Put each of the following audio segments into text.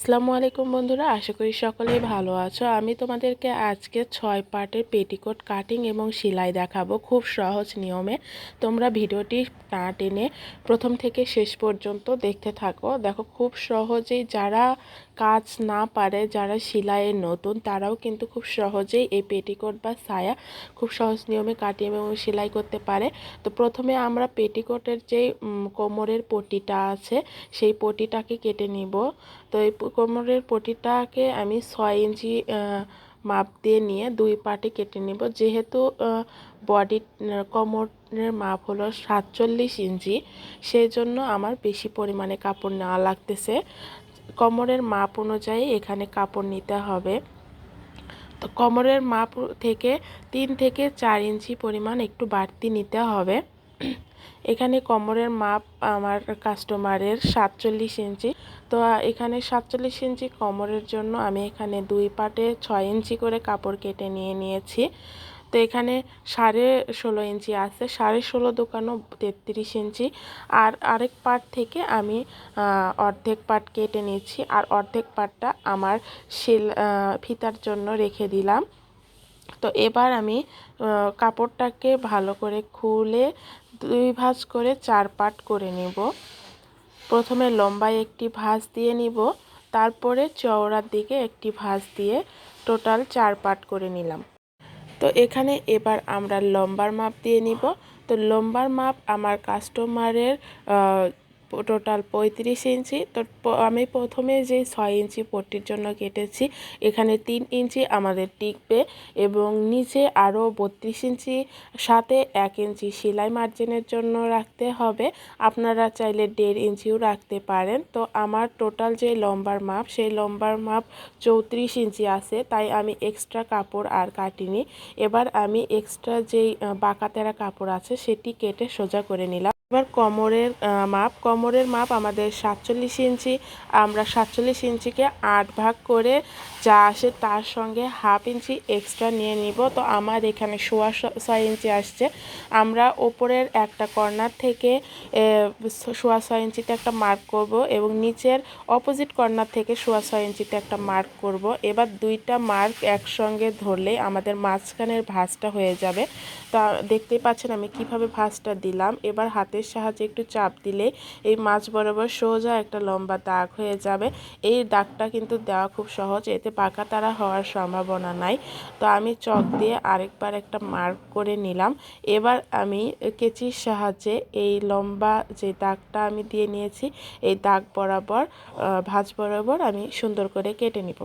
আসসালামু আলাইকুম বন্ধুরা, আশা করি সকলেই ভালো আছো। আমি তোমাদেরকে আজকে 6 পার্টের পেটিকোট কাটিং এবং সেলাই দেখাবো খুব সহজ নিয়মে। তোমরা ভিডিওটি না টেনে প্রথম থেকে শেষ পর্যন্ত দেখতে থাকো। দেখো, খুব সহজেই যারা কাজ না পারে, যারা সেলাইয়ের নতুন, তারাও কিন্তু খুব সহজেই এই পেটিকোট বা সায়া খুব সহজ নিয়মে কাটিং এবং সেলাই করতে পারে। তো প্রথমে আমরা পেটিকোটের যে কোমরের পট্টিটা আছে সেই পট্টিটাকে কেটে নিব। তো এই কোমরের পট্টিটাকে আমি 6 ইঞ্চি মাপ দিয়ে নিয়ে দুই পার্টে কেটে নিব। যেহেতু বডি কোমরের মাপ হলো 47 ইঞ্চি, সেই জন্য আমার বেশি পরিমাণে কাপড় নেওয়া লাগতেছে। কোমরের মাপ অনুযায়ী এখানে কাপড় নিতে হবে। তো কোমরের মাপ থেকে 3 থেকে 4 ইঞ্চি পরিমাণ একটু বাড়তি নিতে হবে। এখানে কোমরের মাপ আমার কাস্টমারের 47 ইঞ্চি। তো এখানে 47 ইঞ্চি কোমরের জন্য আমি এখানে দুই পাটে 6 ইঞ্চি করে কাপড় কেটে নিয়েছি। তো এখানে 16.5 ইঞ্চি আছে, 16.5 দোকানো 33 ইঞ্চি। আর আরেক পাট থেকে আমি অর্ধেক পাট কেটে নিচ্ছি, আর অর্ধেক পাটটা আমার ফিতার জন্য রেখে দিলাম। তো এবার আমি কাপড়টাকে ভালো করে খুলে দুই ভাঁজ করে 4 পার্ট করে নেব। প্রথমে লম্বায় একটি ভাঁজ দিয়ে নিব, তারপরে চওড়ার দিকে একটি ভাঁজ দিয়ে টোটাল 4 পার্ট করে নিলাম। তো এখানে এবার আমরা লম্বার মাপ দিয়ে নিব। তো লম্বার মাপ আমার কাস্টমারের টোটাল 35 ইঞ্চি। তো আমি প্রথমে যে 6 ইঞ্চি পট্টির জন্য কেটেছি, এখানে 3 ইঞ্চি আমাদের টিকবে এবং নিচে আরও 32 ইঞ্চি, সাথে 1 ইঞ্চি সেলাই মার্জিনের জন্য রাখতে হবে। আপনারা চাইলে 1.5 ইঞ্চিও রাখতে পারেন। তো আমার টোটাল যে লম্বার মাপ, সেই লম্বার মাপ 34 ইঞ্চি আছে, তাই আমি এক্সট্রা কাপড় আর কাটিনি। এবার আমি এক্সট্রা যেই বাঁকা তেরা কাপড় আছে সেটি কেটে সোজা করে নিলাম। এবার কোমরের মাপ আমাদের 47 ইঞ্চি। আমরা 47 ইঞ্চিকে 8 ভাগ করে যা আসে তার সঙ্গে হাফ ইঞ্চি এক্সট্রা নিয়ে নিব। তো আমার এখানে 6.5 ইঞ্চি আসছে। আমরা ওপরের একটা কর্নার থেকে 6.5 ইঞ্চিতে একটা মার্ক করব এবং নিচের অপোজিট কর্নার থেকে 6.5 ইঞ্চিতে একটা মার্ক করব। এবার দুইটা মার্ক একসঙ্গে ধরলে আমাদের মাঝখানের ভাঁজটা হয়ে যাবে। তা দেখতেই পাচ্ছেন আমি কিভাবে ভাঁজটা দিলাম। এবার হাতের সাহায্যে একটু চাপ দিলে এই মাঝ বরাবর সোজা একটা লম্বা দাগ হয়ে যাবে। এই দাগটা কিন্তু দেওয়া খুব সহজ, এতে পাকা তারা হওয়ার সম্ভাবনা নাই। তো আমি চক দিয়ে আরেকবার একটা মার্ক করে নিলাম। এবার আমি কেচির সাহায্যে এই লম্বা যে দাগটা আমি দিয়ে নিয়েছি, এই দাগ বরাবর ভাঁজ বরাবর আমি সুন্দর করে কেটে নিব।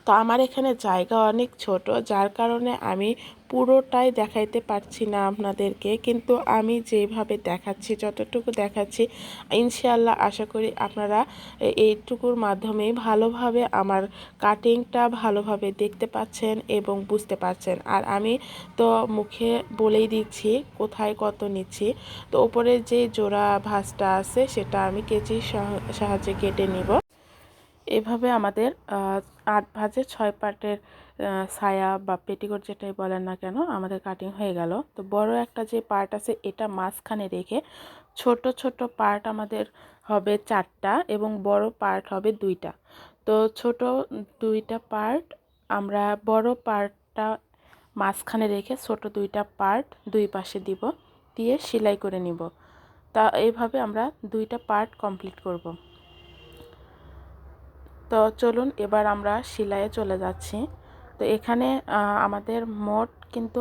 তো আমার এখানে জায়গা অনেক ছোট, যার কারণে আমি পুরোটাই দেখাইতে পারছি না আপনাদেরকে, কিন্তু আমি যেভাবে দেখাচ্ছি, যতটুকু দেখাচ্ছি, ইনশাআল্লাহ আশা করি আপনারা এইটুকুর মাধ্যমেই ভালোভাবে আমার কাটিংটা ভালোভাবে দেখতে পাচ্ছেন এবং বুঝতে পারছেন। আর আমি তো মুখে বলেই দিচ্ছি কোথায় কত নিচ্ছি। তো ওপরে যে জোড়া ভাঁজটা আছে সেটা আমি কেচির সাহায্যে কেটে নিব। এভাবে আমাদের 8 ভাঁজে 6 পার্টের সায়া বা পেটিকোট যেটাই বলেন না কেন আমাদের কাটিং হয়ে গেল। তো বড় একটা যে পার্ট আছে এটা মাঝখানে রেখে ছোট ছোট পার্ট আমাদের হবে 4টা এবং বড় পার্ট হবে 2টা। তো ছোট 2টা পার্ট আমরা বড় পার্টটা মাঝখানে রেখে ছোট 2টা পার্ট দুই পাশে দিব, দিয়ে সেলাই করে নিব। তা এইভাবে আমরা 2টা পার্ট কমপ্লিট করব। তো চলুন এবার আমরা সেলাইয়ে চলে যাচ্ছি। তো এখানে আমাদের মোট কিন্তু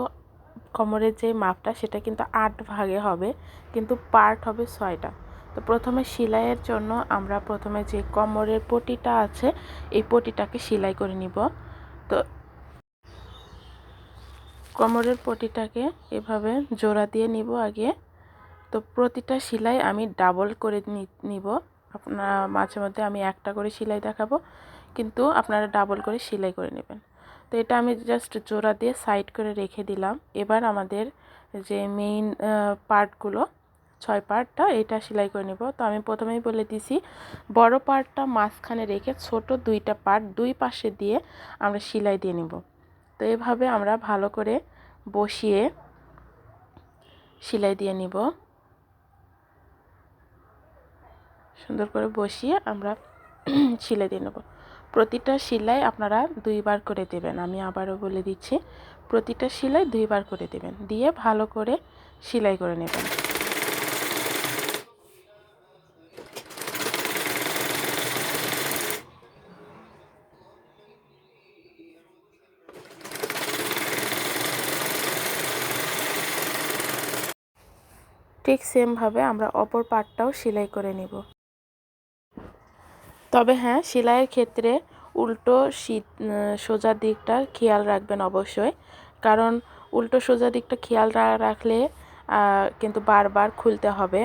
কোমরের যে মাপটা সেটা কিন্তু 8 ভাগে হবে, কিন্তু পার্ট হবে 6টা। তো প্রথমে সেলাইয়ের জন্য আমরা প্রথমে যে কোমরের পটিটা আছে এই পটিটাকে সেলাই করে নিব। তো কোমরের পটিটাকে এভাবে জোড়া দিয়ে নিব আগে। তো প্রতিটা সেলাই আমি ডাবল করে নিব। আপনারা মাঝে মধ্যে আমি একটা করে সেলাই দেখাবো, কিন্তু আপনারা ডাবল করে সেলাই করে নেবেন। তো এটা আমি জাস্ট জোড়া দিয়ে সাইড করে রেখে দিলাম। এবার আমাদের যে মেইন পার্টগুলো 6 পার্টটা এটা সেলাই করে নেব। তো আমি প্রথমেই বলে দিছি বড় পার্টটা মাঝখানে রেখে ছোট 2টা পার্ট দুই পাশে দিয়ে আমরা সেলাই দিয়ে নেব। তো এভাবে আমরা ভালো করে বসিয়ে সেলাই দিয়ে নিব। সুন্দর করে বসিয়ে আমরা সেলাই দিয়ে নেব। প্রতিটা সেলাই আপনারা 2 বার করে দেবেন। আমি আবারও বলে দিচ্ছি, প্রতিটা সেলাই 2 বার করে দেবেন, দিয়ে ভালো করে সেলাই করে নেবেন। ঠিক সেমভাবে আমরা অপর পার্টটাও সেলাই করে নেব। তবে হ্যাঁ, সেলাইয়ের ক্ষেত্রে উল্টো সোজা দিকটা খেয়াল রাখবেন অবশ্যই, কারণ উল্টো সোজা দিকটা খেয়াল রাখলে কিন্তু বারবার খুলতে হবে।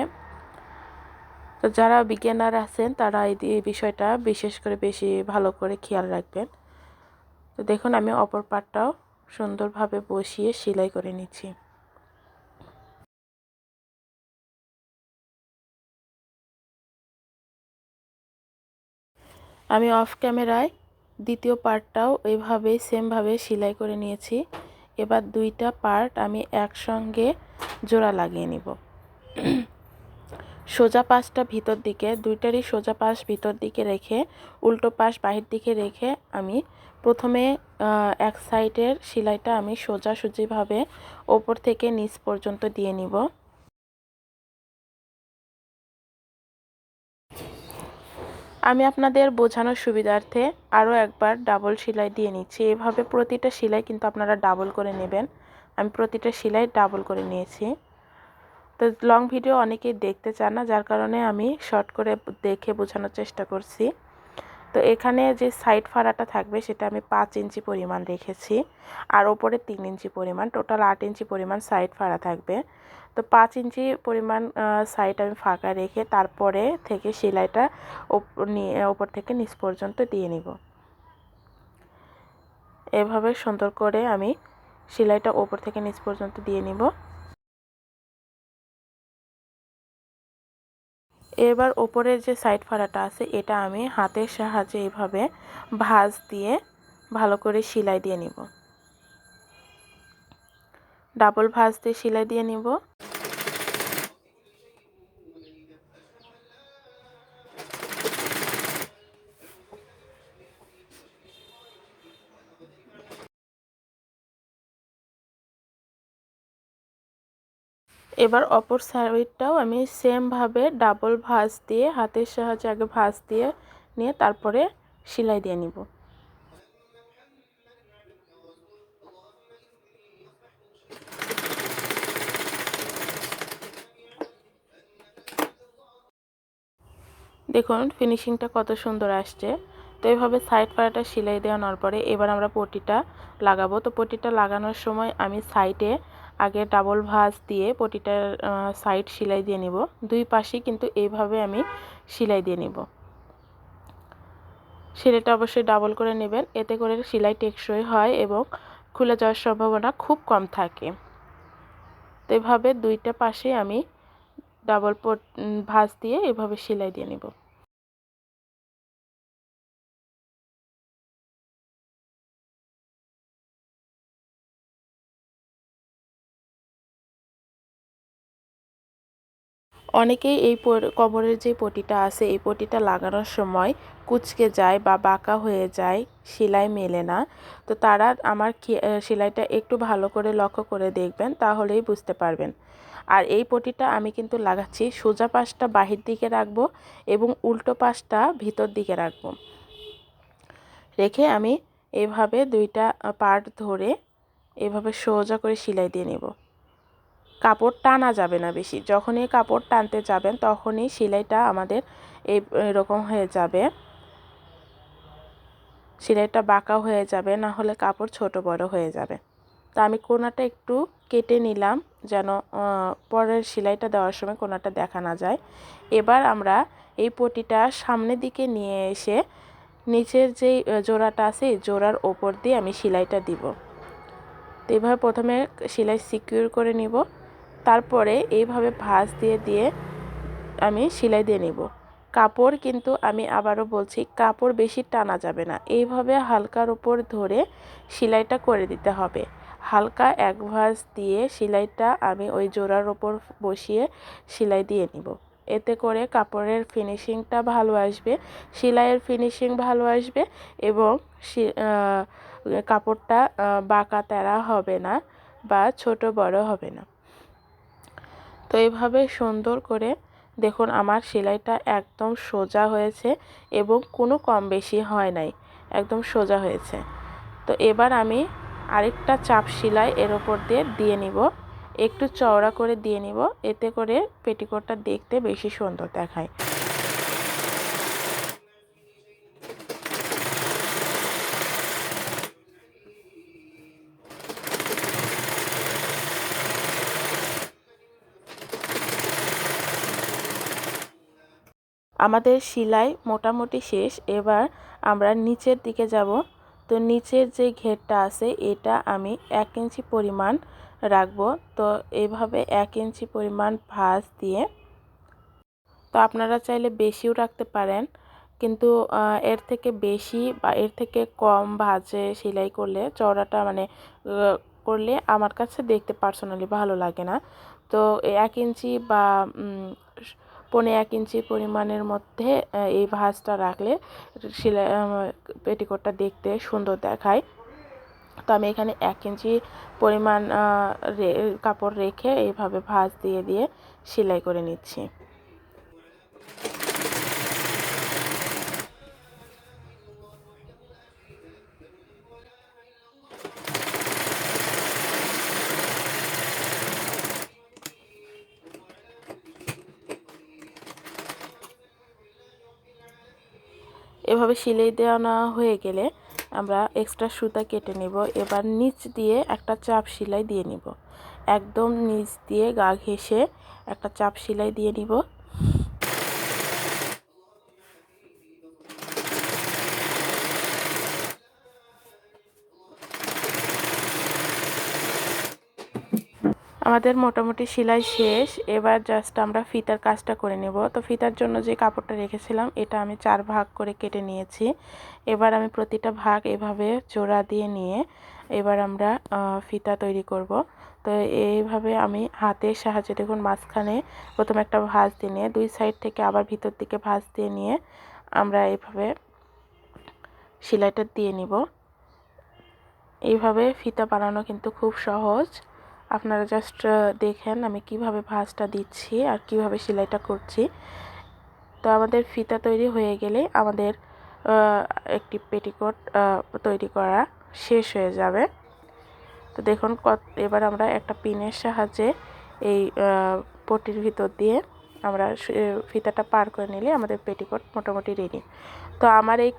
তো যারা বিগিনার আছেন তারা এই বিষয়টা বিশেষ করে বেশি ভালো করে খেয়াল রাখবেন। তো দেখুন, আমি অপর পার্টটাও সুন্দরভাবে বসিয়ে সেলাই করে নিচ্ছি। আমি অফ ক্যামেরায় দ্বিতীয় পার্টটাও এইভাবেই সেমভাবে সেলাই করে নিয়েছি। এবার 2টা পার্ট আমি একসঙ্গে জোড়া লাগিয়ে নিব। সোজা পাশটা ভিতর দিকে, 2টারই সোজা পাশ ভিতর দিকে রেখে উল্টো পাশ বাহির দিকে রেখে আমি প্রথমে এক সাইডের সেলাইটা আমি সোজাসুজিভাবে ওপর থেকে নিচ পর্যন্ত দিয়ে নিব। আমি আপনাদের বোঝানোর সুবিধার্থে আরও একবার ডাবল সেলাই দিয়ে নিচ্ছি। এভাবে প্রতিটা সেলাই কিন্তু আপনারা ডাবল করে নেবেন। আমি প্রতিটা সেলাই ডাবল করে নিয়েছি। তো লং ভিডিও অনেকেই দেখতে চান না, যার কারণে আমি শর্ট করে দেখে বোঝানোর চেষ্টা করছি। তো এখানে যে সাইড ফাড়াটা থাকবে সেটা আমি 5 ইঞ্চি পরিমাণ রেখেছি, আর ওপরে 3 ইঞ্চি পরিমাণ, টোটাল 8 ইঞ্চি পরিমাণ সাইড ফাড়া থাকবে। তো 5 ইঞ্চি পরিমাণ সাইড আমি ফাঁকা রেখে তারপরে থেকে সেলাইটা ওপর থেকে নিচ পর্যন্ত দিয়ে নিব। এভাবে সুন্দর করে আমি সেলাইটা ওপর থেকে নিচ পর্যন্ত দিয়ে নিব। এবার ওপরের যে সাইড ফাড়াটা আছে এটা আমি হাতের সাহায্যে এভাবে ভাঁজ দিয়ে ভালো করে সেলাই দিয়ে নিব। ডাবল ভাঁজ দিয়ে সেলাই দিয়ে নিব। এবার অপর সাইডটাও আমি সেমভাবে ডাবল ভাঁজ দিয়ে হাতের সাহায্যে আগে ভাঁজ দিয়ে নিয়ে তারপরে সেলাই দিয়ে নিব। দেখুন ফিনিশিংটা কত সুন্দর আসছে। তো এইভাবে সাইড পাড়াটা সেলাই দেওয়ানোর পরে এবার আমরা পটিটা লাগাবো। তো পটিটা লাগানোর সময় আমি সাইডে আগে ডাবল ভাঁজ দিয়ে পটিটার সাইড সেলাই দিয়ে নিব। 2 পাশেই কিন্তু এইভাবে আমি সেলাই দিয়ে নিব। সেলাইটা অবশ্যই ডাবল করে নেবেন, এতে করে সেলাই টেকসই হয় এবং খুলে যাওয়ার সম্ভাবনা খুব কম থাকে। তো এভাবে 2টা পাশে আমি ডাবল ভাঁজ দিয়ে এভাবে সেলাই দিয়ে নিব। অনেকেই এই কোমরের যে পটিটা আছে এই পটিটা লাগানোর সময় কুঁচকে যায় বা বাঁকা হয়ে যায়, সেলাই মেলে না। তো তারা আমার সেলাইটা একটু ভালো করে লক্ষ্য করে দেখবেন, তাহলেই বুঝতে পারবেন। আর এই পটিটা আমি কিন্তু লাগাচ্ছি সোজা পাশটা বাহির দিকে রাখবো এবং উল্টো পাশটা ভিতর দিকে রাখবো। রেখে আমি এভাবে 2টা পার্ট ধরে এভাবে সোজা করে সেলাই দিয়ে নেব। কাপড় টানা যাবে না বেশি, যখনই কাপড় টানতে যাবেন তখনই সেলাইটা আমাদের এরকম হয়ে যাবে, সেলাইটা বাঁকা হয়ে যাবে, না হলে কাপড় ছোট বড় হয়ে যাবে। তো আমি কোনাটা একটু কেটে নিলাম যেন পরের সেলাইটা দেওয়ার সময় কোনাটা দেখা না যায়। এবার আমরা এই পটিটা সামনের দিকে নিয়ে এসে নিচের যেই জোড়াটা আছে এই জোড়ার ওপর দিয়ে আমি সেলাইটা দিব। তো এইভাবে প্রথমে সেলাই সিকিউর করে নিব, তারপরে এইভাবে ভাঁজ দিয়ে দিয়ে আমি সেলাই দিয়ে নিব। কাপড় কিন্তু আমি আবারও বলছি, কাপড় বেশি টানা যাবে না, এইভাবে হালকার উপর ধরে সেলাইটা করে দিতে হবে। হালকা এক ভাঁজ দিয়ে সেলাইটা আমি ওই জোড়ার ওপর বসিয়ে সেলাই দিয়ে নিব। এতে করে কাপড়ের ফিনিশিংটা ভালো আসবে, সেলাইয়ের ফিনিশিং ভালো আসবে এবং কাপড়টা বাঁকা তেরা হবে না বা ছোট বড় হবে না। তো এইভাবে সুন্দর করে দেখুন আমার সেলাইটা একদম সোজা হয়েছে এবং কোনো কম বেশি হয় নাই, একদম সোজা হয়েছে। তো এবার আমি আরেকটা চাপ সেলাই এর ওপর দিয়ে নিব, একটু চওড়া করে দিয়ে নিব, এতে করে পেটিকোটটা দেখতে বেশি সুন্দর দেখায়। আমাদের সেলাই মোটামুটি শেষ। এবার আমরা নিচের দিকে যাব। তো নিচের যে ঘেরটা আছে এটা আমি 1 ইঞ্চি পরিমাণ রাখবো। তো এইভাবে 1 ইঞ্চি পরিমাণ ভাঁজ দিয়ে, তো আপনারা চাইলে বেশিও রাখতে পারেন, কিন্তু এর থেকে বেশি বা এর থেকে কম ভাঁজে সেলাই করলে চওড়াটা করলে আমার কাছে দেখতে পার্সোনালি ভালো লাগে না। তো 1 ইঞ্চি বা 1.25 ইঞ্চি পরিমাণের মধ্যে এই ভাঁজটা রাখলে সেলাই পেটিকোটটা দেখতে সুন্দর দেখায়। তো আমি এখানে 1 ইঞ্চি পরিমাণ কাপড় রেখে এইভাবে ভাঁজ দিয়ে দিয়ে সেলাই করে নিচ্ছি। এভাবে সেলাই দেওয়া হয়ে গেলে আমরা এক্সট্রা সুতা কেটে নিব। এবার নিচ দিয়ে একটা চাপ সেলাই দিয়ে নিব, একদম নিচ দিয়ে গা ঘেঁষে একটা চাপ সেলাই দিয়ে নিব। আমাদের মোটামুটি সেলাই শেষ। এবার জাস্ট আমরা ফিতার কাজটা করে নেব। তো ফিতার জন্য যে কাপড়টা রেখেছিলাম এটা আমি 4 ভাগ করে কেটে নিয়েছি। এবার আমি প্রতিটা ভাগ এভাবে জোড়া দিয়ে নিয়ে এবার আমরা ফিতা তৈরি করব। তো এইভাবে আমি হাতের সাহায্যে দেখুন মাঝখানে প্রথমে একটা ভাঁজ দিয়ে নিয়ে 2 সাইড থেকে আবার ভিতর দিকে ভাঁজ দিয়ে নিয়ে আমরা এইভাবে সেলাইটা দিয়ে নিব। এইভাবে ফিতা বানানো কিন্তু খুব সহজ। আপনারা জাস্ট দেখেন আমি কিভাবে ভাঁজটা দিচ্ছি আর কিভাবে সেলাইটা করছি। তো আমাদের ফিতা তৈরি হয়ে গেলে আমাদের একটি পেটিকোট তৈরি করা শেষ হয়ে যাবে। তো দেখুন এবার আমরা একটা পিনের সাহায্যে এই পটির ভিতর দিয়ে আমরা ফিতাটা পার করে নিলে আমাদের পেটিকোট মোটামুটি রেডি। তো আমার এই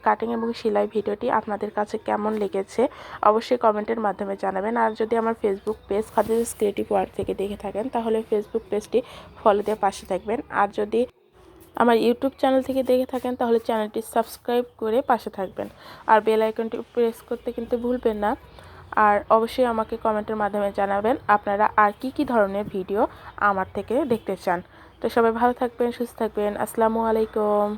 কাটিং এবং সেলাই ভিডিওটি আপনাদের কাছে কেমন লেগেছে অবশ্যই কমেন্টের মাধ্যমে জানাবেন। আর যদি আমার Facebook page Khadija's creative world থেকে দেখে থাকেন তাহলে ফেসবুক পেজটি ফলো দিয়ে পাশে থাকবেন। আর যদি আমার ইউটিউব চ্যানেল থেকে দেখে থাকেন তাহলে চ্যানেলটি সাবস্ক্রাইব করে পাশে থাকবেন আর বেল আইকনটি প্রেস করতে কিন্তু ভুলবেন না। আর অবশ্যই আমাকে কমেন্টের মাধ্যমে জানাবেন আপনারা আর কি ধরনের ভিডিও আমার থেকে দেখতে চান। তো সবাই ভালো থাকবেন, সুস্থ থাকবেন। আসসালামু আলাইকুম।